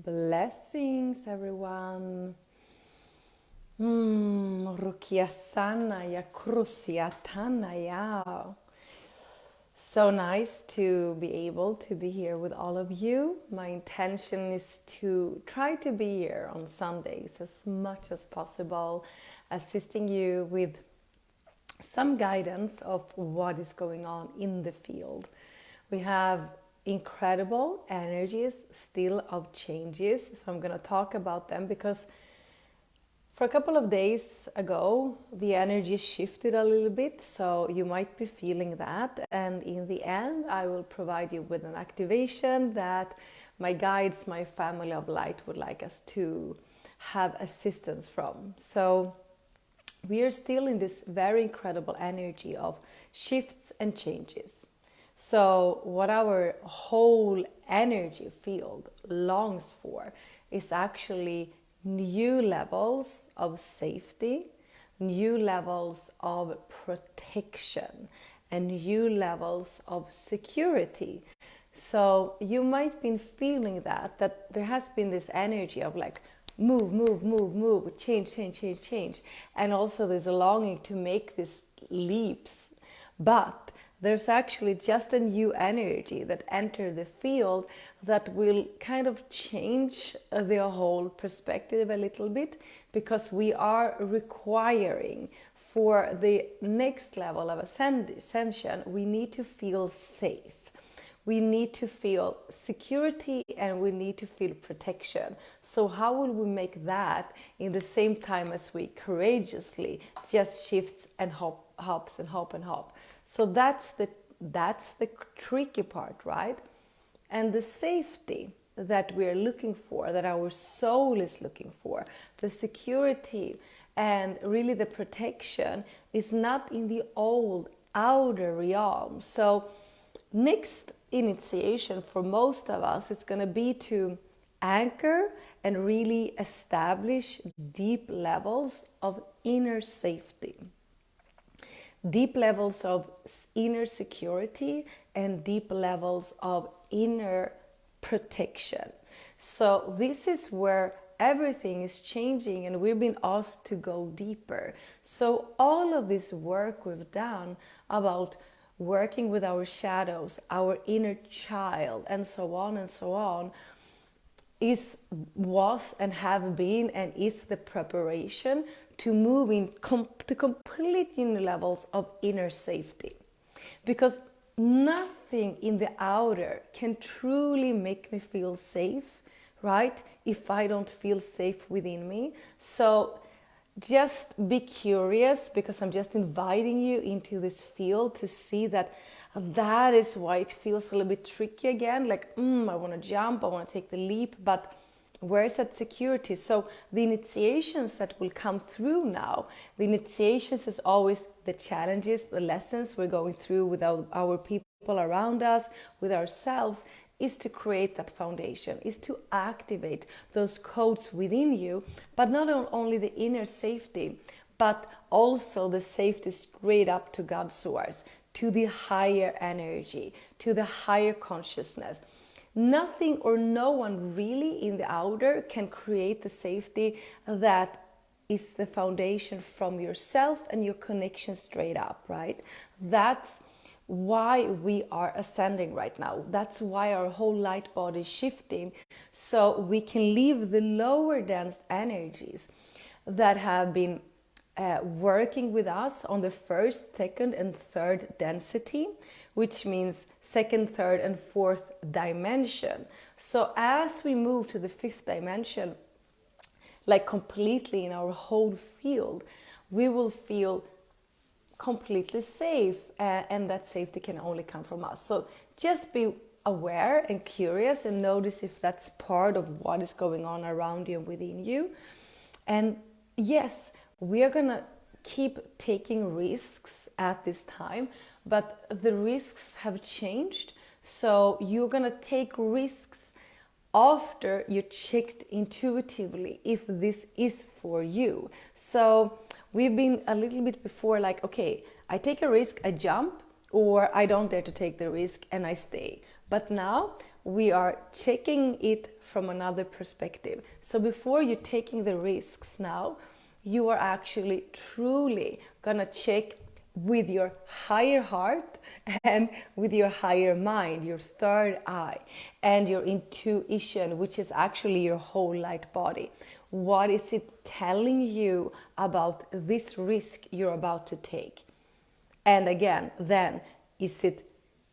Blessings, everyone. Rukiasana ya krusiatana ya. So nice to be able to be here with all of you. My intention is to try to be here on Sundays as much as possible, assisting you with some guidance of what is going on in the field. We have incredible energies still of changes, so I'm going to talk about them because for a couple of days ago the energy shifted a little bit, so you might be feeling that, and in the end I will provide you with an activation that my guides, my family of light, would like us to have assistance from. So we are still in this very incredible energy of shifts and changes. So what our whole energy field longs for is actually new levels of safety, new levels of protection, and new levels of security. So you might be feeling that there has been this energy of like move, change. And also there's a longing to make these leaps. But there's actually just a new energy that enters the field that will kind of change the whole perspective a little bit, because we are requiring for the next level of ascension, we need to feel safe. We need to feel security and we need to feel protection. So how will we make that in the same time as we courageously just shifts and hops and hop? So that's the tricky part, right? And the safety that we are looking for, that our soul is looking for, the security and really the protection is not in the old outer realm. So next initiation for most of us is going to be to anchor and really establish deep levels of inner safety, deep levels of inner security, and deep levels of inner protection. So this is where everything is changing and we've been asked to go deeper. So all of this work we've done about working with our shadows, our inner child, and so on, was and have been and is the preparation to move to complete new levels of inner safety. Because nothing in the outer can truly make me feel safe, right? If I don't feel safe within me. So just be curious, because I'm just inviting you into this field to see that is why it feels a little bit tricky again. Like, I want to jump, I want to take the leap, but where's that security? So the initiations that will come through now, the initiations is always the challenges, the lessons we're going through with our people around us, with ourselves, is to create that foundation, is to activate those codes within you, but not only the inner safety, but also the safety straight up to God's source, to the higher energy, to the higher consciousness. Nothing or no one really in the outer can create the safety that is the foundation from yourself and your connection straight up, right? That's why we are ascending right now. That's why our whole light body is shifting, so we can leave the lower dense energies that have been working with us on the first, second, and third density, which means second, third, and fourth dimension. So as we move to the fifth dimension, like completely in our whole field, we will feel completely safe, and that safety can only come from us. So just be aware and curious and notice if that's part of what is going on around you and within you. And yes, we are gonna keep taking risks at this time, but the risks have changed. So you're gonna take risks after you checked intuitively if this is for you. So we've been a little bit before like, okay, I take a risk, I jump, or I don't dare to take the risk and I stay. But now we are checking it from another perspective. So before you're taking the risks now, you are actually truly gonna check with your higher heart and with your higher mind, your third eye, and your intuition, which is actually your whole light body. What is it telling you about this risk you're about to take? And again, then, is it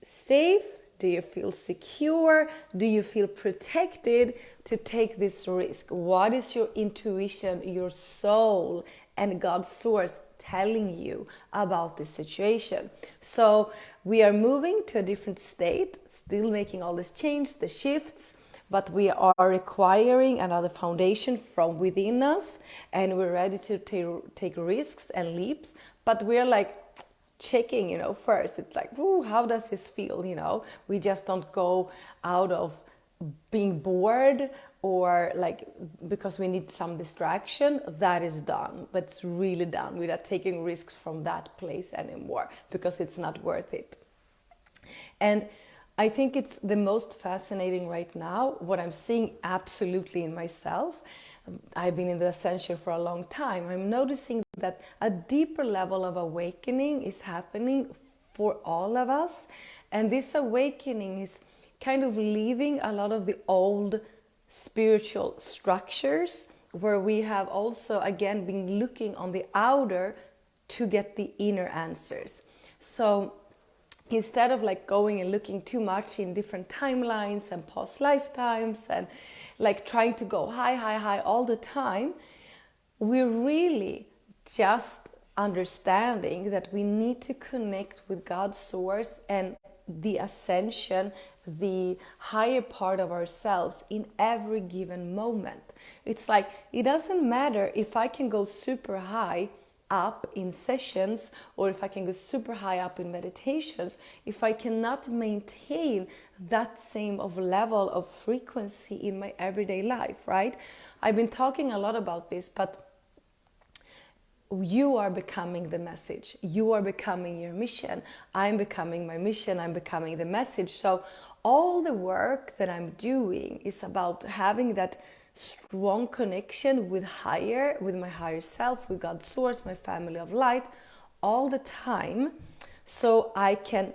safe? Do you feel secure? Do you feel protected to take this risk? What is your intuition, your soul, and God's source telling you about this situation? So we are moving to a different state, still making all this change, the shifts, but we are requiring another foundation from within us, and we're ready to take risks and leaps, but we're like checking, first. It's like, ooh, how does this feel? We just don't go out of being bored or like because we need some distraction. That is done. That's really done. We're not taking risks from that place anymore because it's not worth it. And I think it's the most fascinating right now, what I'm seeing absolutely in myself. I've been in the ascension for a long time. I'm noticing that a deeper level of awakening is happening for all of us. And this awakening is kind of leaving a lot of the old spiritual structures where we have also, again, been looking on the outer to get the inner answers. So instead of like going and looking too much in different timelines and past lifetimes and like trying to go high all the time, we're really just understanding that we need to connect with God's source and the ascension, the higher part of ourselves in every given moment. It's like, it doesn't matter if I can go super high up in sessions or if I can go super high up in meditations, if I cannot maintain that same of level of frequency in my everyday life, right? I've been talking a lot about this, but you are becoming the message. You are becoming your mission. I'm becoming my mission. I'm becoming the message. So all the work that I'm doing is about having that strong connection with my higher self, with God's source, my family of light, all the time, so I can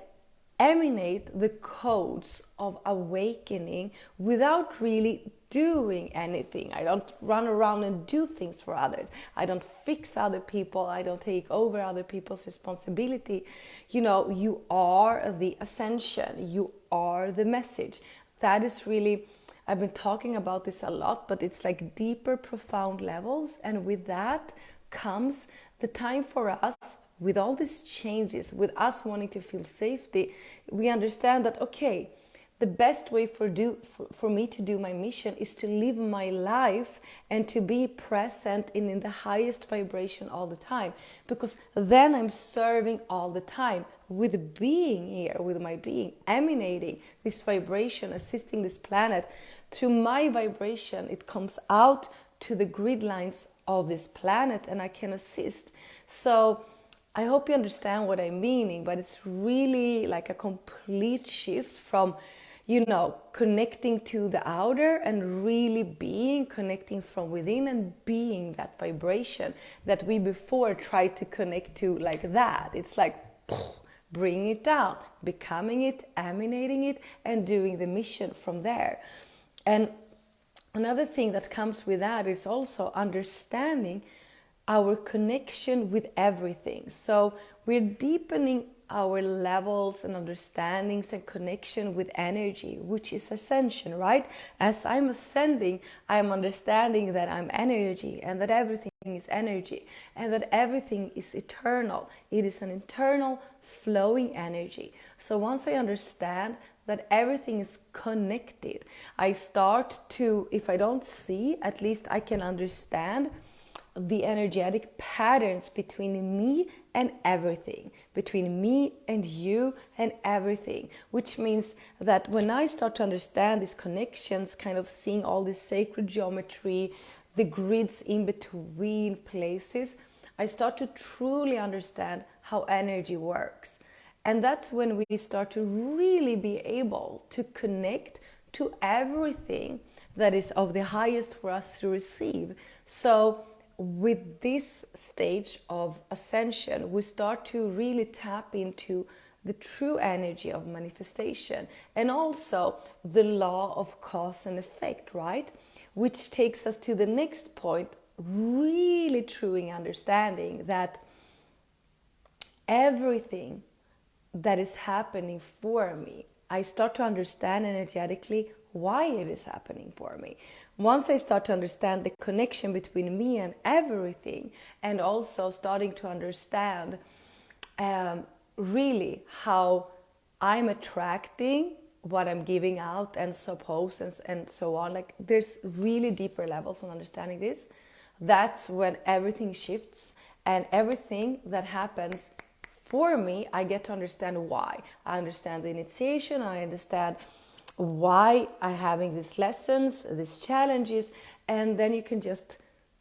emanate the codes of awakening without really doing anything. I don't run around and do things for others. I don't fix other people. I don't take over other people's responsibility. You are the ascension. You are the message. That is really, I've been talking about this a lot, but it's like deeper, profound levels. And with that comes the time for us, with all these changes, with us wanting to feel safety, we understand that, okay, the best way for me to do my mission is to live my life and to be present in the highest vibration all the time. Because then I'm serving all the time with being here, with my being, emanating this vibration, assisting this planet. Through my vibration, it comes out to the grid lines of this planet and I can assist. So I hope you understand what I'm meaning, but it's really like a complete shift from, connecting to the outer and really connecting from within and being that vibration that we before tried to connect to like that. It's like bring it down, becoming it, emanating it, and doing the mission from there. And another thing that comes with that is also understanding our connection with everything. So we're deepening our levels and understandings and connection with energy, which is ascension, right? As I'm ascending, I'm understanding that I'm energy and that everything is energy and that everything is eternal. It is an internal flowing energy. So once I understand that everything is connected, I start to, if I don't see, at least I can understand the energetic patterns between me and everything, between me and you and everything, which means that when I start to understand these connections, kind of seeing all this sacred geometry, the grids in between places, I start to truly understand how energy works. And that's when we start to really be able to connect to everything that is of the highest for us to receive. So with this stage of ascension, we start to really tap into the true energy of manifestation, and also the law of cause and effect, right? Which takes us to the next point, really truly understanding that everything that is happening for me, I start to understand energetically why it is happening for me. Once I start to understand the connection between me and everything, and also starting to understand really how I'm attracting what I'm giving out and suppose and so on. Like, there's really deeper levels on understanding this. That's when everything shifts, and everything that happens for me, I get to understand why. I understand the initiation, I understand why I'm having these lessons, these challenges, and then you can just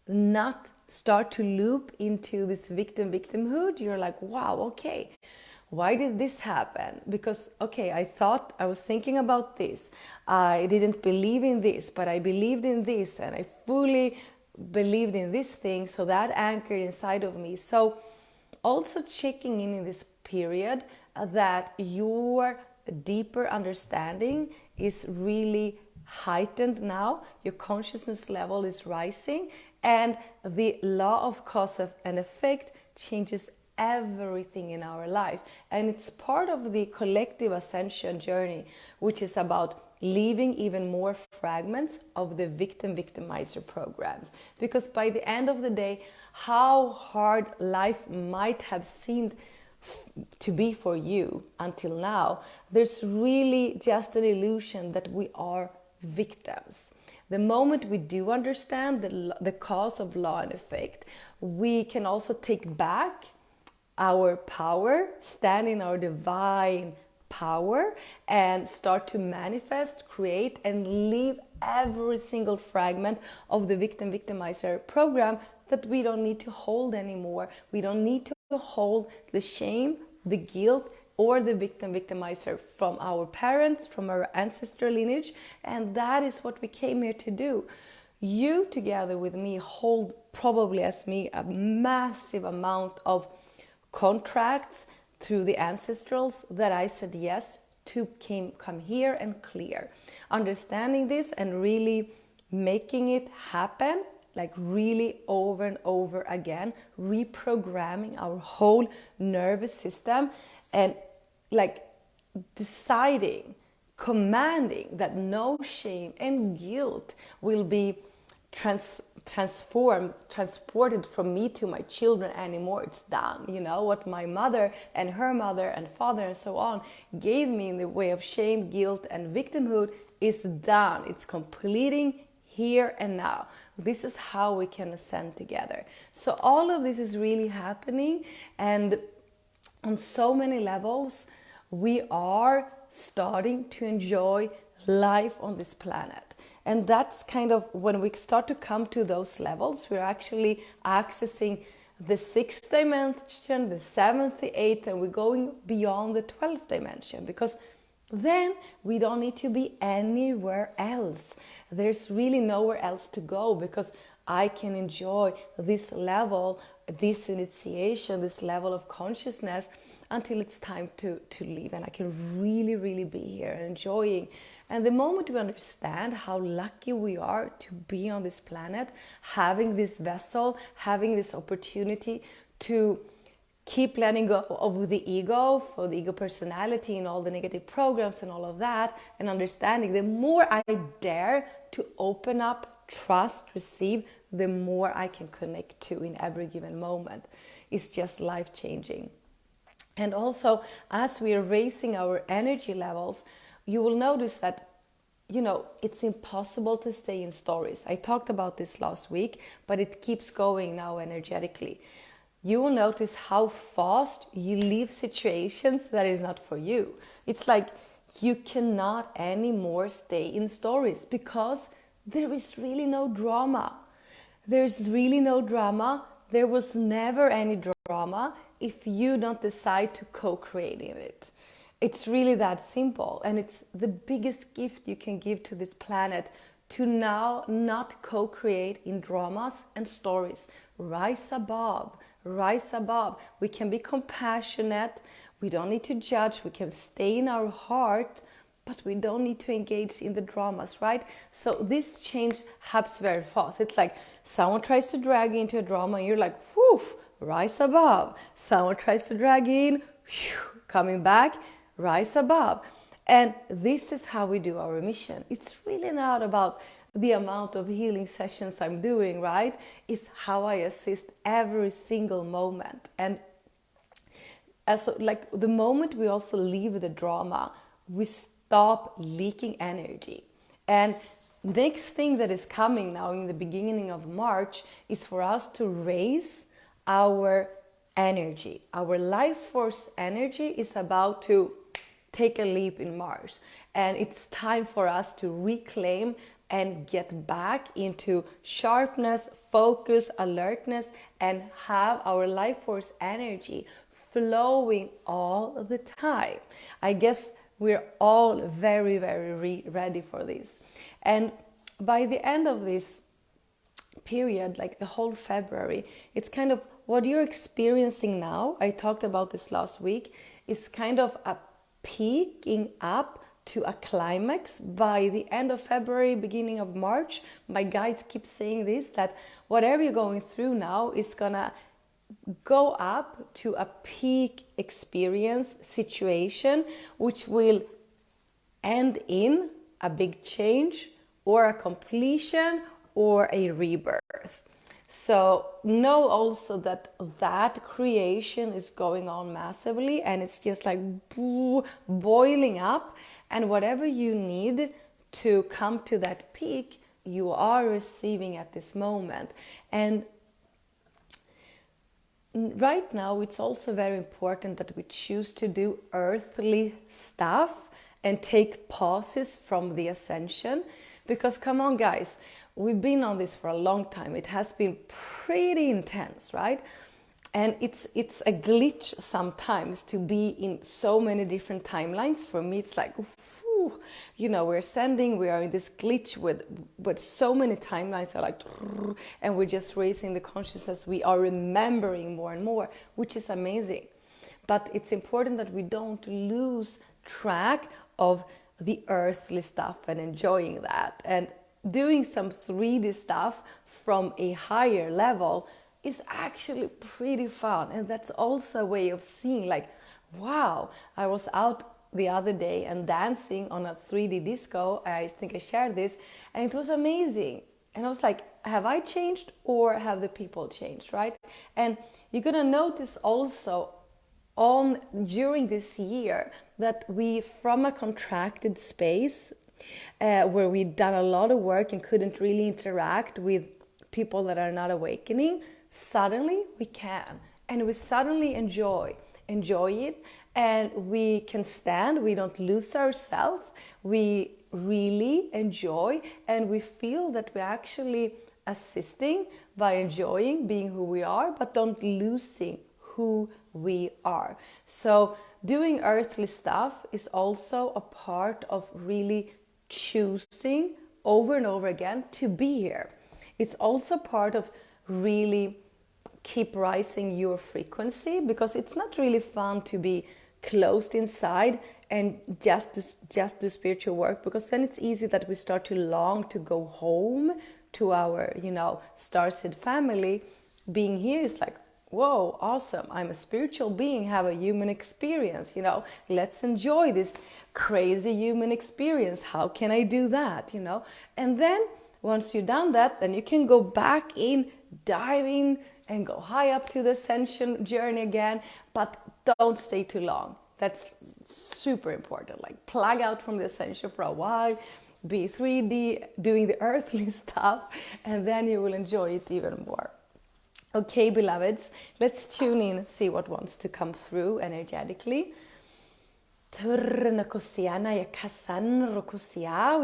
not start to loop into this victimhood. You're like, wow, okay, why did this happen? Because, okay, I was thinking about this, I didn't believe in this, but I believed in this, and I fully believed in this thing, so that anchored inside of me. So also checking in this period that your deeper understanding is really heightened now, your consciousness level is rising, and the law of cause and effect changes everything in our life. And it's part of the collective ascension journey, which is about leaving even more fragments of the victim-victimizer programs. Because by the end of the day, how hard life might have seemed to be for you until now, there's really just an illusion that we are victims. The moment we do understand the cause of law and effect, we can also take back our power, stand in our divine power, and start to manifest, create, and leave every single fragment of the victim-victimizer program that we don't need to hold anymore. We don't need to hold the shame, the guilt, or the victim-victimizer from our parents, from our ancestral lineage, and that is what we came here to do. You, together with me, hold probably as me a massive amount of contracts through the ancestrals that I said yes to come here and clear. Understanding this and really making it happen, like really over and over again, reprogramming our whole nervous system, and like deciding, commanding that no shame and guilt will be transported from me to my children anymore. It's done. You know what my mother and her mother and father and so on gave me in the way of shame, guilt, and victimhood is done. It's completing here and now. This is how we can ascend together. So all of this is really happening, and on so many levels we are starting to enjoy life on this planet. And that's kind of when we start to come to those levels, we're actually accessing the 6th dimension, the 7th, the 8th, and we're going beyond the 12th dimension, because then we don't need to be anywhere else. There's really nowhere else to go, because I can enjoy this level, this initiation, this level of consciousness until it's time to leave. And I can really, really be here and enjoying. And the moment we understand how lucky we are to be on this planet, having this vessel, having this opportunity to keep letting go of the ego, for the ego personality and all the negative programs and all of that, and understanding, the more I dare to open up, trust, receive, the more I can connect to in every given moment. It's just life-changing. And also, as we are raising our energy levels, you will notice that, you know, it's impossible to stay in stories. I talked about this last week, but it keeps going now energetically. You will notice how fast you leave situations that is not for you. It's like you cannot anymore stay in stories, because there is really no drama. There's really no drama. There was never any drama if you don't decide to co-create in it. It's really that simple, and it's the biggest gift you can give to this planet, to now not co-create in dramas and stories. Rise above, rise above. We can be compassionate, we don't need to judge, we can stay in our heart, but we don't need to engage in the dramas, right? So this change happens very fast. It's like someone tries to drag you into a drama and you're like, whew, rise above. Someone tries to drag you in, whew, coming back, rise above. And this is how we do our mission. It's really not about the amount of healing sessions I'm doing, right? It's how I assist every single moment. And as like the moment we also leave the drama, we stop leaking energy. And next thing that is coming now in the beginning of March is for us to raise our energy. Our life force energy is about to take a leap in Mars. And it's time for us to reclaim and get back into sharpness, focus, alertness, and have our life force energy flowing all the time. I guess we're all very, very ready for this. And by the end of this period, like the whole February, it's kind of what you're experiencing now. I talked about this last week. Is kind of a peaking up to a climax by the end of February, beginning of March. My guides keep saying this, that whatever you're going through now is gonna go up to a peak experience situation, which will end in a big change or a completion or a rebirth. So know also that that creation is going on massively, and it's just like boiling up, and whatever you need to come to that peak, you are receiving at this moment. And right now it's also very important that we choose to do earthly stuff and take pauses from the ascension, because come on guys, we've been on this for a long time. It has been pretty intense, right? And it's a glitch sometimes to be in so many different timelines. For me, it's like, whew, you know, we're ascending, we are in this glitch with so many timelines are like, and we're just raising the consciousness. We are remembering more and more, which is amazing. But it's important that we don't lose track of the earthly stuff and enjoying that. And doing some 3D stuff from a higher level is actually pretty fun. And that's also a way of seeing like, wow, I was out the other day and dancing on a 3D disco. I think I shared this, and it was amazing. And I was like, have I changed or have the people changed, right? And you're gonna notice also during this year that we, from a contracted space, where we'd done a lot of work and couldn't really interact with people that are not awakening, suddenly we can, and we suddenly enjoy it, and we can stand, we don't lose ourselves, we really enjoy, and we feel that we're actually assisting by enjoying being who we are, but don't losing who we are. So doing earthly stuff is also a part of really choosing over and over again to be here. It's also part of really keep rising your frequency, because it's not really fun to be closed inside and just do spiritual work, because then it's easy that we start to long to go home to our, starseed family. Being here is like, whoa, awesome, I'm a spiritual being, have a human experience, let's enjoy this crazy human experience. How can I do that, And then once you've done that, then you can go back in, dive in, and go high up to the ascension journey again, but don't stay too long. That's super important. Like, plug out from the ascension for a while, be 3D, doing the earthly stuff, and then you will enjoy it even more. Okay, beloveds, let's tune in and see what wants to come through energetically. We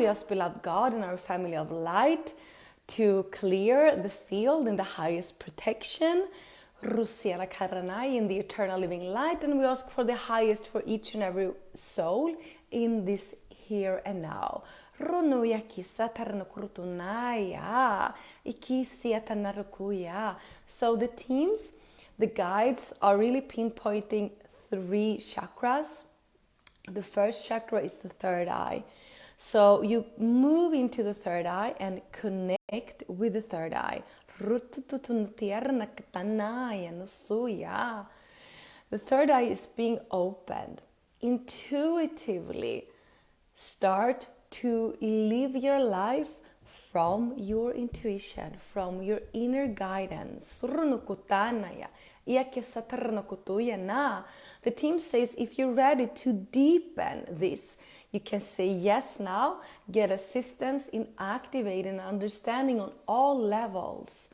ask beloved God and our family of light to clear the field in the highest protection. Rusiana Karanai in the eternal living light, and we ask for the highest for each and every soul in this here and now. Runuya kisa taranakurutunaya, ikisia tanarukuya. So the teams, the guides are really pinpointing 3 chakras. The first chakra is the third eye. So you move into the third eye and connect with the third eye. The third eye is being opened. Intuitively start to live your life from your intuition, from your inner guidance. The team says if you're ready to deepen this, you can say yes now, get assistance in activating and understanding on all levels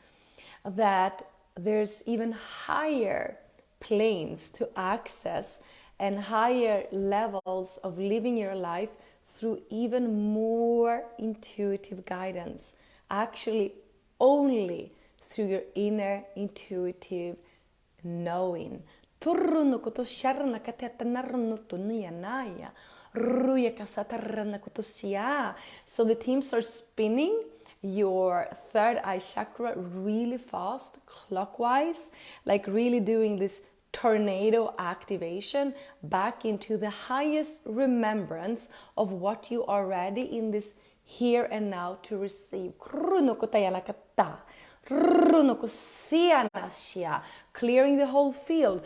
that there's even higher planes to access and higher levels of living your life through even more intuitive guidance. Actually, only through your inner intuitive knowing. So the teams are spinning your third eye chakra really fast, clockwise, like really doing this tornado activation back into the highest remembrance of what you are ready in this here and now to receive. Clearing the whole field.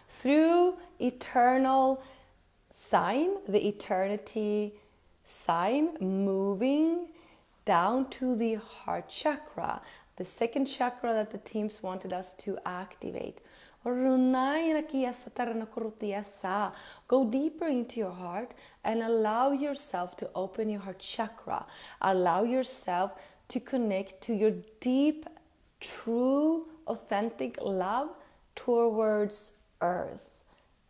Through eternal sign, the eternity sign, moving down to the heart chakra, the second chakra that the teams wanted us to activate. Go deeper into your heart and allow yourself to open your heart chakra. Allow yourself to connect to your deep, true, authentic love towards earth,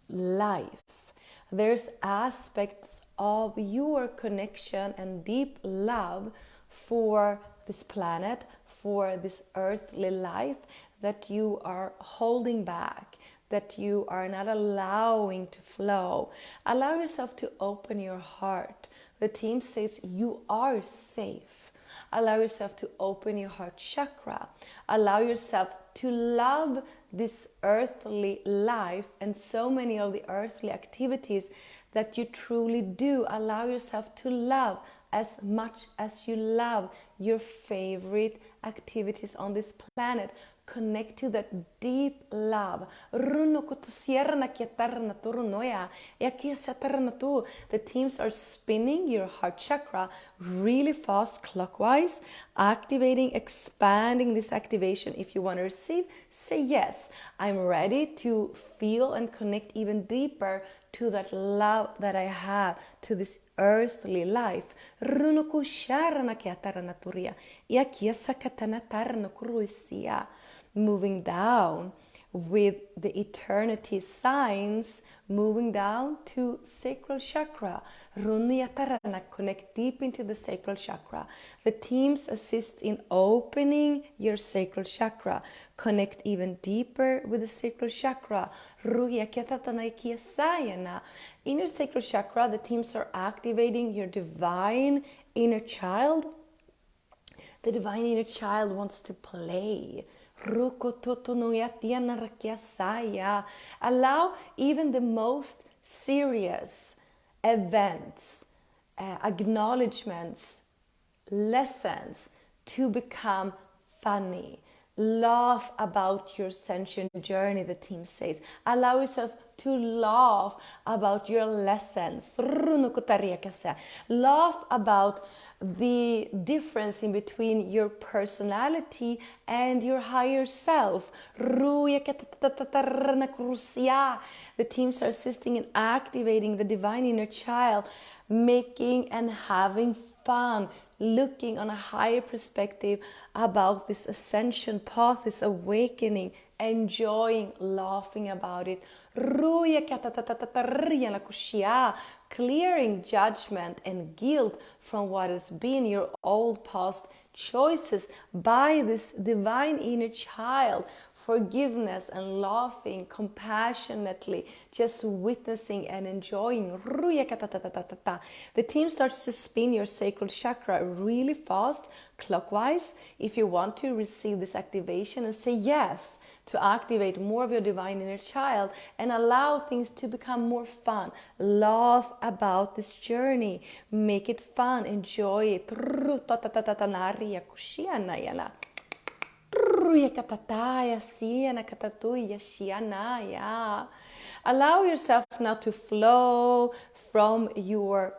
life. There's aspects of your connection and deep love for this planet, for this earthly life that you are holding back, that you are not allowing to flow. Allow yourself to open your heart. The team says you are safe. Allow yourself to open your heart chakra. Allow yourself to love this earthly life and so many of the earthly activities that you truly do. Allow yourself to love as much as you love your favorite activities on this planet. Connect to that deep love. The teams are spinning your heart chakra really fast, clockwise, activating, expanding this activation. If you want to receive, say yes. I'm ready to feel and connect even deeper to that love that I have, to this earthly life. Moving down with the eternity signs, moving down to sacral chakra. Connect deep into the sacral chakra. The teams assist in opening your sacral chakra. Connect even deeper with the sacral chakra. In your sacral chakra, the teams are activating your divine inner child. The divine inner child wants to play. Allow even the most serious events, acknowledgements, lessons to become funny. Laugh about your ascension journey, the team says. Allow yourself to laugh about your lessons. Laugh about the difference in between your personality and your higher self. The teams are assisting in activating the divine inner child, making and having fun, looking on a higher perspective about this ascension path, this awakening, enjoying, laughing about it. Clearing judgment and guilt from what has been your old past choices by this divine inner child, forgiveness and laughing compassionately, just witnessing and enjoying. The team starts to spin your sacral chakra really fast, clockwise, if you want to receive this activation and say yes to activate more of your divine inner child and allow things to become more fun. Laugh about this journey, make it fun, enjoy it. Allow yourself now to flow from your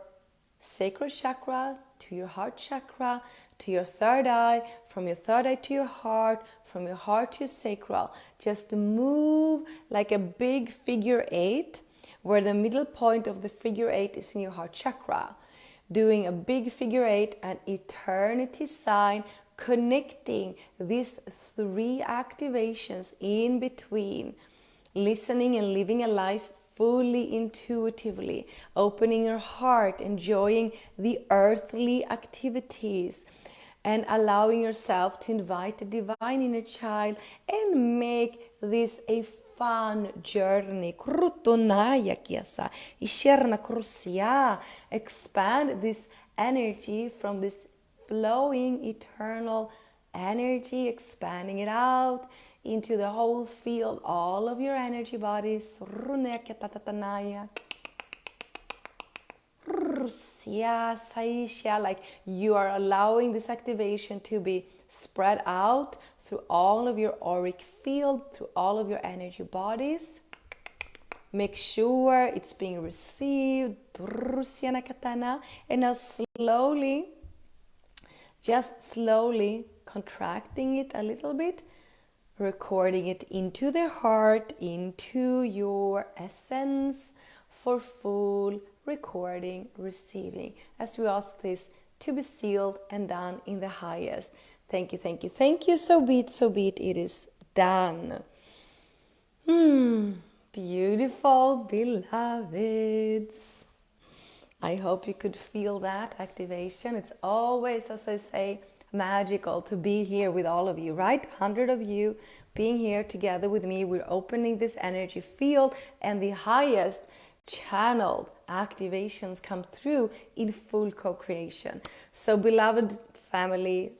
sacral chakra to your heart chakra, to your third eye, from your third eye to your heart, from your heart to your sacral. Just move like a big figure eight, where the middle point of the figure eight is in your heart chakra. Doing a big figure eight, an eternity sign, connecting these three activations in between, listening and living a life fully intuitively, opening your heart, enjoying the earthly activities, and allowing yourself to invite the divine inner child and make this a fun journey. Expand this energy from this flowing eternal energy, expanding it out into the whole field, all of your energy bodies. Like you are allowing this activation to be spread out through all of your auric field, through all of your energy bodies. Make sure it's being received. And now slowly, just slowly contracting it a little bit, recording it into the heart, into your essence for full recording, receiving, as we ask this to be sealed and done in the highest. Thank you, thank you, thank you. So be it, it is done. Beautiful beloveds. I hope you could feel that activation. It's always, as I say, magical to be here with all of you, right? 100 of you being here together with me. We're opening this energy field, and the highest channeled activations come through in full co-creation. So beloved family,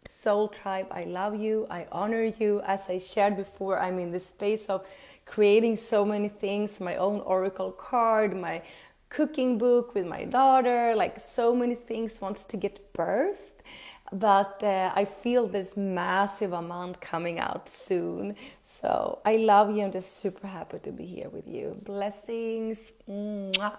soul tribe, I love you, I honor you. As I shared before, I'm in this space of creating so many things, my own oracle card, my cooking book with my daughter, like so many things wants to get birthed. But I feel there's massive amount coming out soon. So I love you. I'm just super happy to be here with you. Blessings. Mwah.